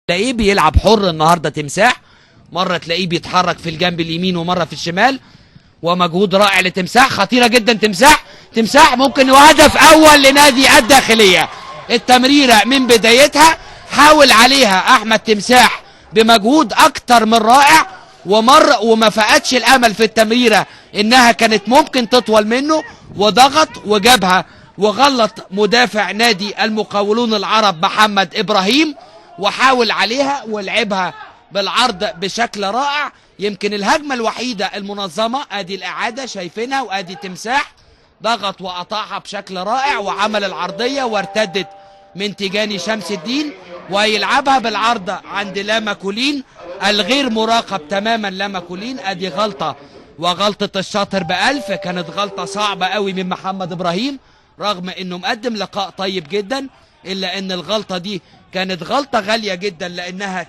تلاقيه بيلعب حر النهارده تمساح، مره تلاقيه بيتحرك في الجنب اليمين ومره في الشمال، ومجهود رائع لتمساح. خطيره جدا تمساح ممكن وهدف اول لنادي الداخليه. التمريره من بدايتها حاول عليها احمد تمساح بمجهود اكتر من رائع، وما فقدش الامل في التمريره انها كانت ممكن تطول منه، وضغط وجابها وغلط مدافع نادي المقاولون العرب محمد ابراهيم، وحاول عليها ولعبها بالعرض بشكل رائع. يمكن الهجمه الوحيده المنظمه، ادي الاعاده شايفينها، وادي تمساح ضغط وقطعها بشكل رائع وعمل العرضيه وارتدت من تيجاني شمس الدين، ويلعبها بالعرض عند لاما كولين الغير مراقب تماما. لاما كولين ادي غلطه، وغلطه الشاطر ب1000 كانت غلطه صعبه قوي من محمد ابراهيم، رغم انه مقدم لقاء طيب جدا، الا ان الغلطه دي كانت غلطه غاليه جدا لانها